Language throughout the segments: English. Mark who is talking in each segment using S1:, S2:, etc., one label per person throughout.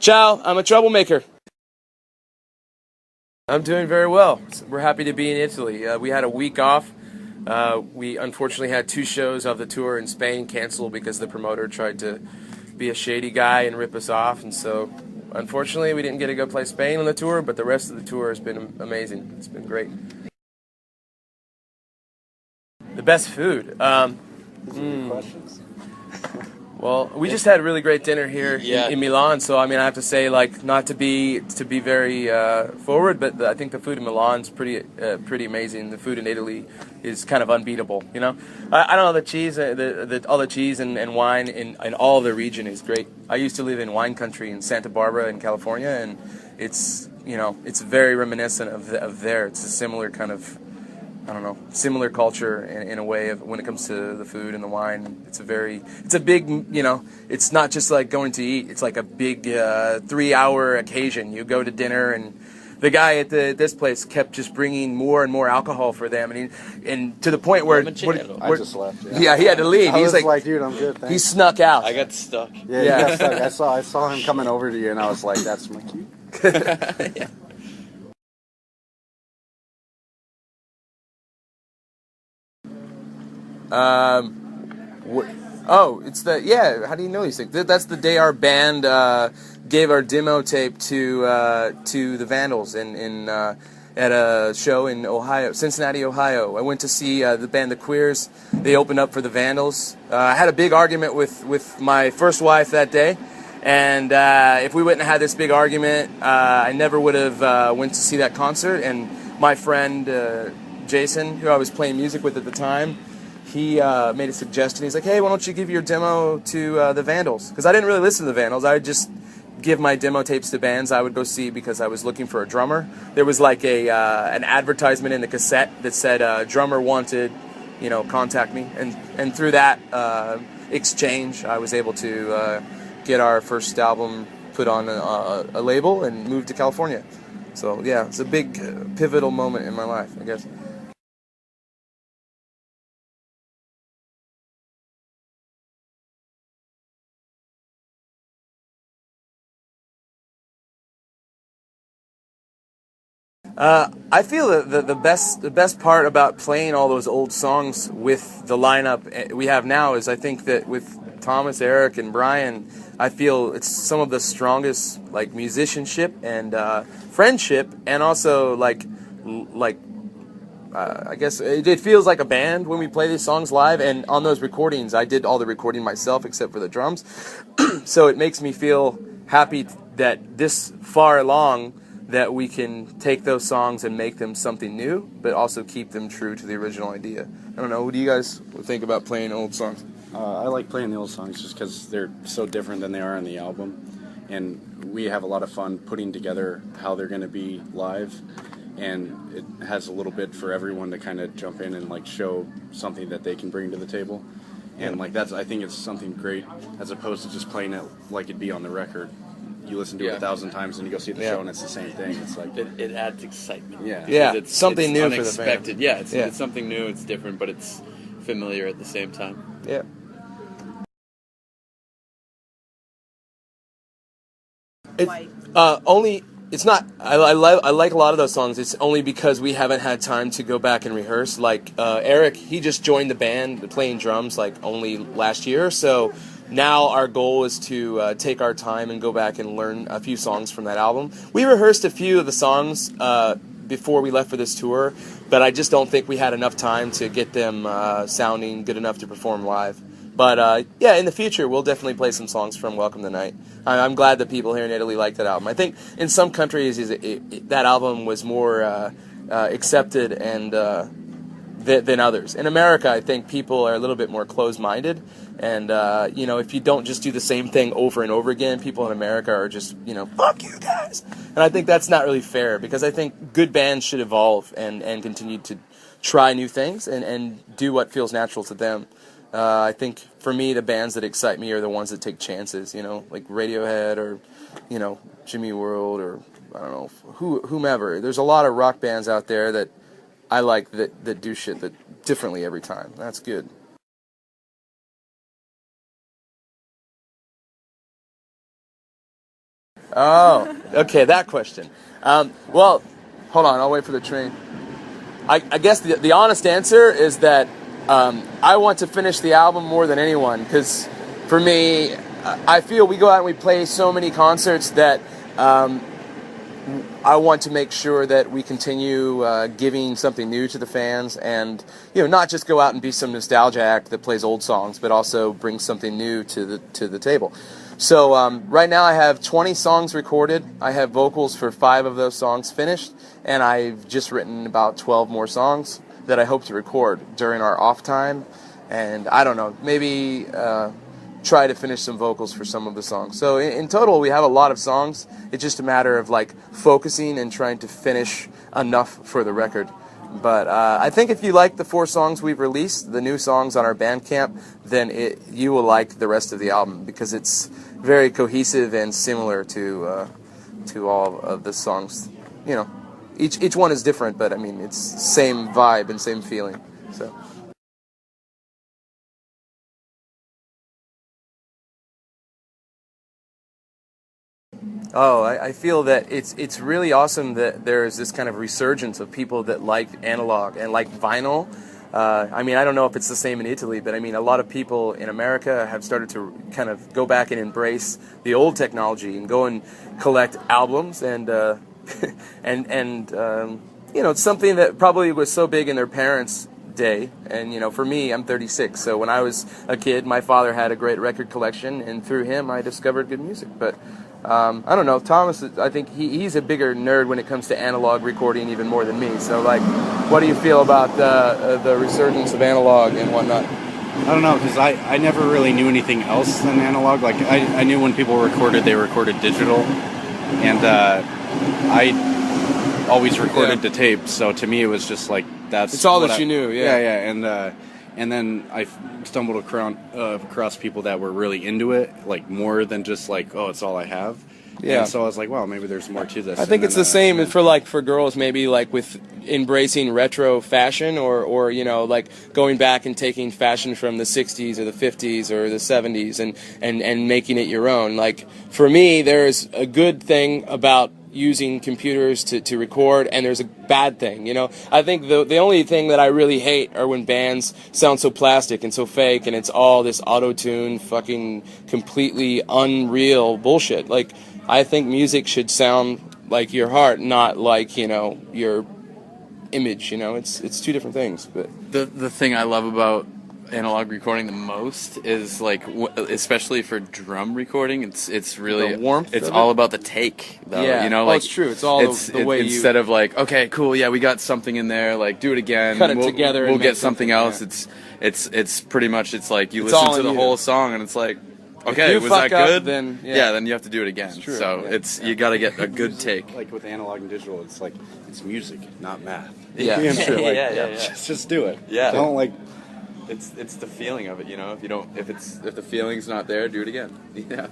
S1: Ciao, I'm a troublemaker. I'm doing very well. We're happy to be in Italy. We had a week off. We unfortunately had two shows of the tour in Spain canceled because the promoter tried to be a shady guy and rip us off. And so, unfortunately, we didn't get to go play Spain on the tour, but the rest of the tour has been amazing. It's been great. The best food.
S2: Questions?
S1: Well, we just had a really great dinner here in Milan. So I mean, I have to say, like, not to be very forward, but I think the food in Milan's pretty amazing. The food in Italy is kind of unbeatable. You know, I don't know, the cheese, all the cheese and wine in all the region is great. I used to live in wine country in Santa Barbara in California, and it's it's very reminiscent of there. It's a similar kind of, I don't know, similar culture in a way of when it comes to the food and the wine. It's a big, it's not just like going to eat. It's like a big 3-hour occasion. You go to dinner, and the guy at this place kept just bringing more and more alcohol for them, and to the point where
S2: I just left.
S1: Yeah, he had to leave.
S2: I
S1: He's
S2: was like, dude, I'm good. Thanks.
S1: He snuck out.
S3: I got stuck.
S2: Yeah, you got stuck. I saw him coming over to you, and I was like, that's my cue.
S1: Yeah. It's how do you know these things? That's the day our band gave our demo tape to the Vandals at a show in Cincinnati, Ohio. I went to see the band The Queers. They opened up for the Vandals. I had a big argument with my first wife that day, and if we wouldn't have had this big argument, I never would have went to see that concert. And my friend Jason, who I was playing music with at the time, he made a suggestion. He's like, hey, why don't you give your demo to the Vandals? Because I didn't really listen to the Vandals. I would just give my demo tapes to bands I would go see because I was looking for a drummer. There was like an advertisement in the cassette that said drummer wanted, contact me. And through that exchange, I was able to get our first album put on a label and move to California. So yeah, it's a big pivotal moment in my life, I guess. I feel that the best part about playing all those old songs with the lineup we have now is I think that with Thomas, Eric, and Brian, I feel it's some of the strongest like musicianship and friendship, and also I guess it feels like a band when we play these songs live. And on those recordings, I did all the recording myself except for the drums, so it makes me feel happy that this far along, that we can take those songs and make them something new, but also keep them true to the original idea. I don't know, what do you guys think about playing old songs?
S2: I like playing the old songs just because they're so different than they are on the album. And we have a lot of fun putting together how they're going to be live. And it has a little bit for everyone to kind of jump in and like show something that they can bring to the table. And like I think it's something great as opposed to just playing it like it'd be on the record. You listen to it 1,000 times and you go see the show and it's the same thing. It's like
S3: it adds excitement.
S1: Yeah. It's something new
S3: unexpected.
S1: For the
S3: fans. Yeah, it's something new. It's different, but it's familiar at the same time.
S1: Yeah. It's not. I like a lot of those songs. It's only because we haven't had time to go back and rehearse. Like Eric, he just joined the band playing drums like only last year. So now our goal is to take our time and go back and learn a few songs from that album. We rehearsed a few of the songs before we left for this tour, but I just don't think we had enough time to get them sounding good enough to perform live. But in the future, we'll definitely play some songs from Welcome the Night. I'm glad that people here in Italy like that album. I think in some countries that album was more accepted and than others. In America, I think people are a little bit more closed-minded. And, if you don't just do the same thing over and over again, people in America are just, fuck you guys. And I think that's not really fair, because I think good bands should evolve and continue to try new things and do what feels natural to them. I think for me, the bands that excite me are the ones that take chances, like Radiohead or, Jimmy World or, I don't know, whomever. There's a lot of rock bands out there that I like that do shit that differently every time. That's good. Oh, okay, that question. Well, hold on, I'll wait for the train. I guess the honest answer is that I want to finish the album more than anyone, because for me, I feel we go out and we play so many concerts that I want to make sure that we continue giving something new to the fans, and not just go out and be some nostalgia act that plays old songs, but also bring something new to the table. So right now I have 20 songs recorded. I have vocals for 5 of those songs finished, and I've just written about 12 more songs that I hope to record during our off time. And I don't know, maybe try to finish some vocals for some of the songs. So in total, we have a lot of songs. It's just a matter of focusing and trying to finish enough for the record. But I think if you like the 4 songs we've released, the new songs on our Bandcamp, then you will like the rest of the album, because it's very cohesive and similar to all of the songs. Each one is different, but I mean it's same vibe and same feeling. So. Oh, I feel that it's really awesome that there's this kind of resurgence of people that like analog and like vinyl. I mean, I don't know if it's the same in Italy, but I mean, a lot of people in America have started to kind of go back and embrace the old technology and go and collect albums, and it's something that probably was so big in their parents' day. And for me, I'm 36, so when I was a kid, my father had a great record collection, and through him, I discovered good music. But I don't know, Thomas, I think he's a bigger nerd when it comes to analog recording even more than me. So, what do you feel about the resurgence of analog and whatnot?
S2: I don't know, because I never really knew anything else than analog. I knew when people recorded, they recorded digital, and I always recorded to tape. So to me, it was just that's.
S1: It's all that you knew, yeah.
S2: Yeah, and then I stumbled across people that were really into it, more than just oh, it's all I have. Yeah. And so I was like, well, maybe there's more to this.
S1: I think it's the same for girls, maybe with embracing retro fashion, or going back and taking fashion from the 60s or the 50s or the 70s and making it your own. For me, there's a good thing about using computers to record, and there's a bad thing. I think the only thing that I really hate are when bands sound so plastic and so fake, and it's all this auto-tune fucking completely unreal bullshit. I think music should sound like your heart, not your image. It's two different things. But
S3: the thing I love about analog recording the most is especially for drum recording, it's really
S1: the warmth.
S3: It's all about the take, though.
S1: Yeah, it's true. It's all the way
S3: instead of okay, cool, yeah, we got something in there, do it again,
S1: cut it together.
S3: We'll get something else. Yeah. It's pretty much you listen to the whole song and it's okay, was that good?
S1: Then
S3: then you have to do it again.
S1: True,
S3: so you got to get a good take.
S2: With analog and digital, it's it's music, not math.
S1: Yeah,
S2: Just do it.
S3: Yeah,
S2: don't
S3: It's the feeling of it, if the feeling's not there, do it again. Yeah.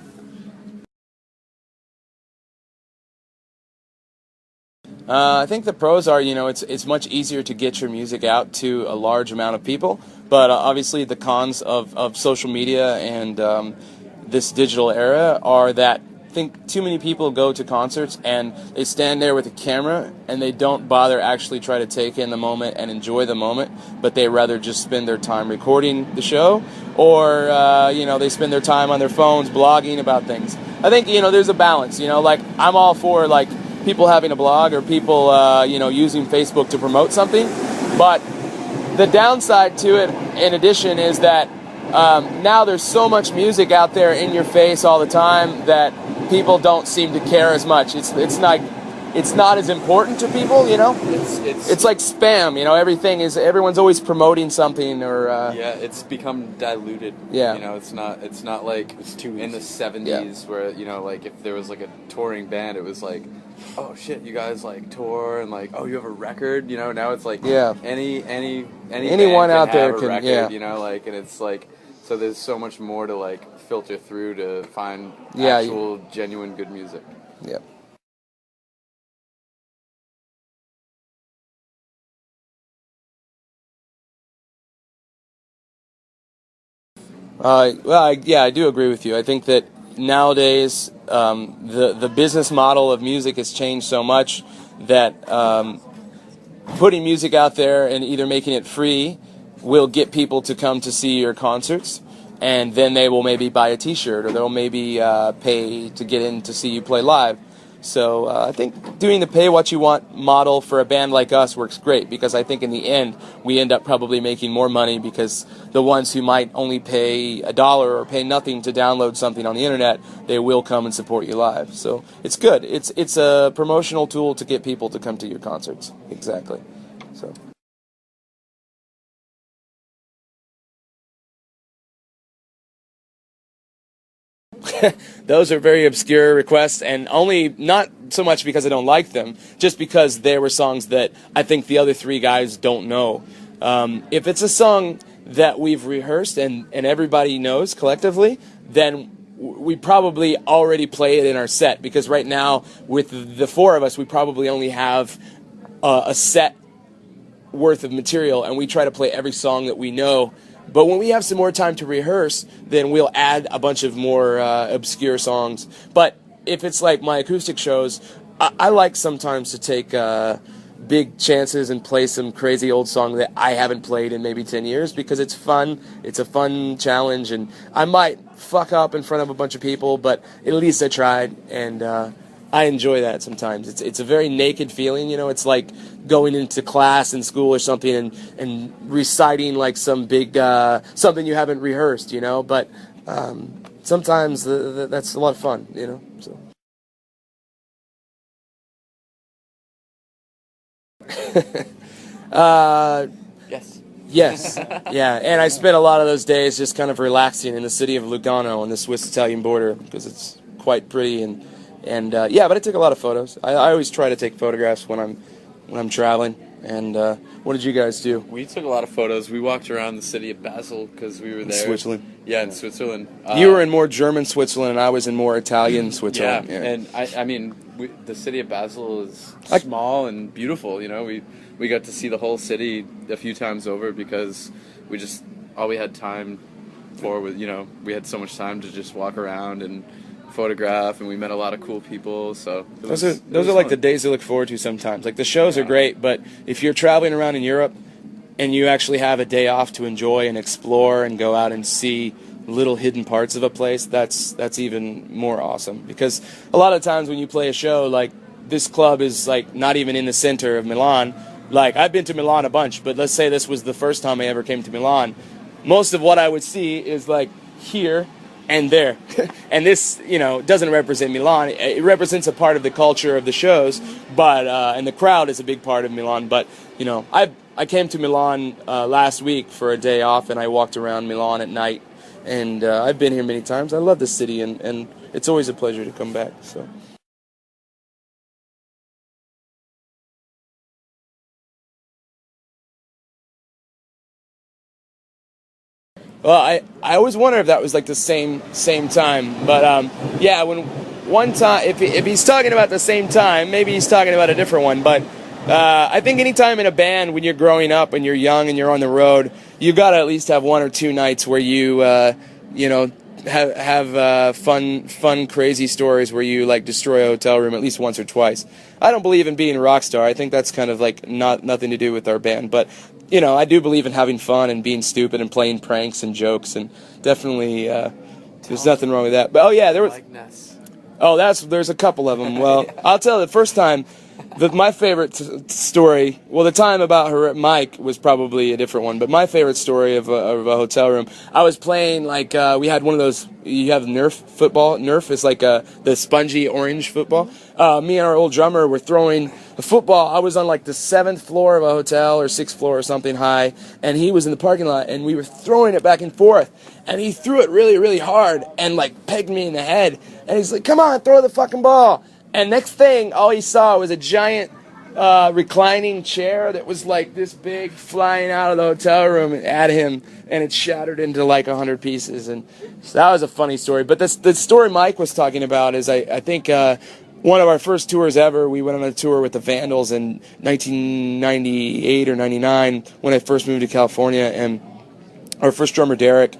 S1: I think the pros are, it's much easier to get your music out to a large amount of people, but obviously the cons of social media and this digital era are that I think too many people go to concerts and they stand there with a camera and they don't bother actually try to take in the moment and enjoy the moment, but they rather just spend their time recording the show, or they spend their time on their phones blogging about things. I think there's a balance. I'm all for people having a blog, or people using Facebook to promote something, but the downside to it, in addition, is that now there's so much music out there in your face all the time that people don't seem to care as much. It's not as important to people, It's like spam, everyone's always promoting something, or
S3: it's become diluted.
S1: Yeah.
S3: It's not like
S2: it's too
S3: in the 70s where if there was a touring band, it was oh shit, you guys tour, and oh, you have a record, now it's
S1: anyone out there
S3: have a
S1: can
S3: record, and it's so there's so much more to filter through to find actual genuine good music.
S1: Yeah. I do agree with you. I think that nowadays the business model of music has changed so much that putting music out there and either making it free will get people to come to see your concerts, and then they will maybe buy a T-shirt, or they'll maybe pay to get in to see you play live. So I think doing the pay what you want model for a band like us works great, because I think in the end we end up probably making more money, because the ones who might only pay $1 or pay nothing to download something on the internet, they will come and support you live. So it's good. It's a promotional tool to get people to come to your concerts. Exactly. So. Those are very obscure requests, and only not so much because I don't like them, just because they were songs that I think the other three guys don't know. If it's a song that we've rehearsed and everybody knows collectively, then we probably already play it in our set, because right now with the four of us we probably only have a set worth of material, and we try to play every song that we know. But when we have some more time to rehearse, then we'll add a bunch of more obscure songs. But if it's like my acoustic shows, I like sometimes to take big chances and play some crazy old song that I haven't played in maybe 10 years, because it's fun. It's a fun challenge, and I might fuck up in front of a bunch of people, but at least I tried, and I enjoy that sometimes. It's a very naked feeling, you know. It's like going into class in school or something and reciting like some big something you haven't rehearsed, you know. But sometimes that's a lot of fun, you know. So.
S3: Yes.
S1: Yes. Yeah, and I spent a lot of those days just kind of relaxing in the city of Lugano on the Swiss-Italian border, because it's quite pretty and yeah, but I took a lot of photos. I always try to take photographs when I'm traveling. And what did you guys do?
S3: We took a lot of photos. We walked around the city of Basel because we were there.
S1: Switzerland.
S3: Yeah, in Switzerland.
S1: You were in more German Switzerland, and I was in more Italian Switzerland.
S3: Yeah, and I mean, the city of Basel is small and beautiful. You know, we got to see the whole city a few times over, because all we had time for was, you know, we had so much time to just walk around and photograph, and we met a lot of cool people. So
S1: those are like the days I look forward to sometimes. Like the shows are great, but if you're traveling around in Europe and you actually have a day off to enjoy and explore and go out and see little hidden parts of a place, that's even more awesome. Because a lot of times when you play a show, like this club is like not even in the center of Milan. Like I've been to Milan a bunch, but let's say this was the first time I ever came to Milan. Most of what I would see is like here and there. And this, you know, doesn't represent Milan. It represents a part of the culture of the shows, but and the crowd is a big part of Milan. But, you know, I came to Milan last week for a day off, and I walked around Milan at night, and I've been here many times. I love the city, and it's always a pleasure to come back. So. Well, I always wonder if that was like the same time, but yeah, when one time, if he's talking about the same time, maybe he's talking about a different one. But I think anytime in a band, when you're growing up and you're young and you're on the road, you gotta at least have one or two nights where you you know, have fun, crazy stories where you like destroy a hotel room at least once or twice. I don't believe in being a rock star. I think that's kind of like nothing to do with our band, but. You know, I do believe in having fun and being stupid and playing pranks and jokes, and definitely there's nothing wrong with that. But oh yeah, there was. Oh, there's a couple of them. Well, I'll tell you the first time. My favorite story. Well, the time about Mike was probably a different one, but my favorite story of a hotel room. I was playing like we had one of those. You have Nerf football. Nerf is like the spongy orange football. Me and our old drummer were throwing a football. I was on like the 7th floor of a hotel or 6th floor or something high, and he was in the parking lot, and we were throwing it back and forth, and he threw it really, really hard and like pegged me in the head, and he's like, "Come on, throw the fucking ball." And next thing, all he saw was a giant reclining chair that was like this big, flying out of the hotel room at him, and it shattered into like 100 pieces. And so that was a funny story. But the story Mike was talking about is I think one of our first tours ever, we went on a tour with the Vandals in 1998 or 99 when I first moved to California, and our first drummer Derek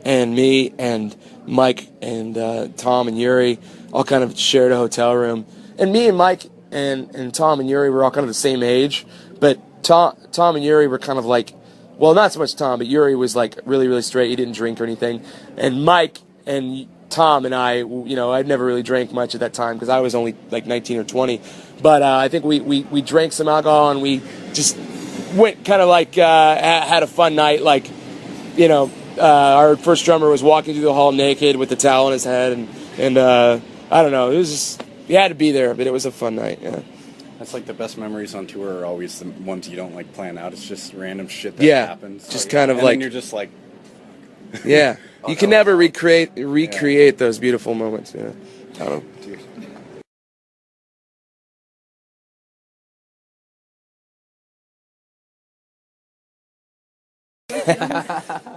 S1: and me and Mike and Tom and Yuri all kind of shared a hotel room. And me and Mike and Tom and Yuri were all kind of the same age, but Tom and Yuri were kind of like, well, not so much Tom, but Yuri was like really, really straight. He didn't drink or anything. And Mike and Tom and I, you know, I'd never really drank much at that time because I was only like 19 or 20. But I think we drank some alcohol and we just went kind of like had a fun night. Like, you know, our first drummer was walking through the hall naked with the towel on his head, and I don't know, it was just, you had to be there, but it was a fun night. Yeah.
S2: That's like the best memories on tour are always the ones you don't like plan out. It's just random shit that happens.
S1: Just
S2: like,
S1: kind of
S2: and
S1: like
S2: then you're just like,
S1: yeah. You can never recreate those beautiful moments. Yeah. I don't know.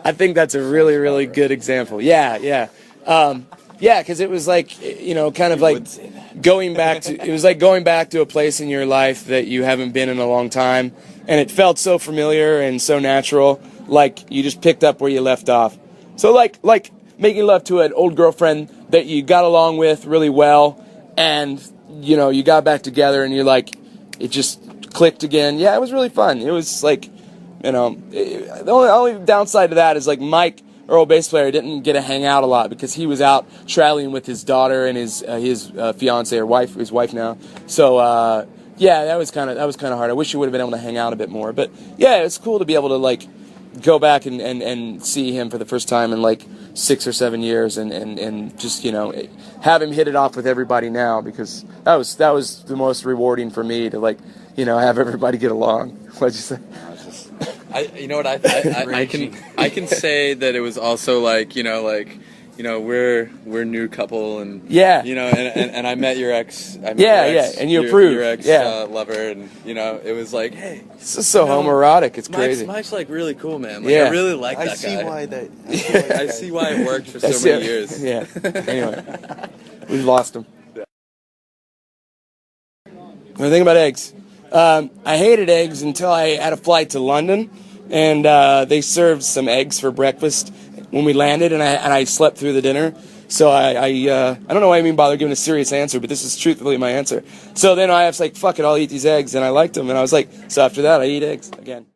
S1: I think that's a really, really good example. Yeah, yeah. Yeah, because it was like, you know, kind of like going back to a place in your life that you haven't been in a long time, and it felt so familiar and so natural, like you just picked up where you left off. So like making love to an old girlfriend that you got along with really well, and, you know, you got back together and you're like, it just clicked again. Yeah, it was really fun. It was like, you know, the only downside to that is like Mike, our old bass player, didn't get to hang out a lot because he was out traveling with his daughter and his fiance or wife, his wife now. So yeah, that was kind of hard. I wish he would have been able to hang out a bit more. But yeah, it's cool to be able to like go back and see him for the first time in like 6 or 7 years and just, you know, have him hit it off with everybody now, because that was the most rewarding for me, to like, you know, have everybody get along. What'd you say?
S3: You know what I can say that it was also like, you know, we're new couple, and
S1: yeah,
S3: you know, and I met your ex.
S1: And you approved.
S3: Your ex lover, and you know, it was like, hey,
S1: this is so homoerotic. It's crazy.
S3: Mike's like really cool, man. Like, I really like that guy. I see why it worked for so many years.
S1: Yeah. Anyway, we've lost him. What do you think about eggs? I hated eggs until I had a flight to London, and they served some eggs for breakfast when we landed, and I slept through the dinner. So I don't know why I even bother giving a serious answer, but this is truthfully my answer. So then I was like, fuck it, I'll eat these eggs, and I liked them, and I was like, so after that I eat eggs again.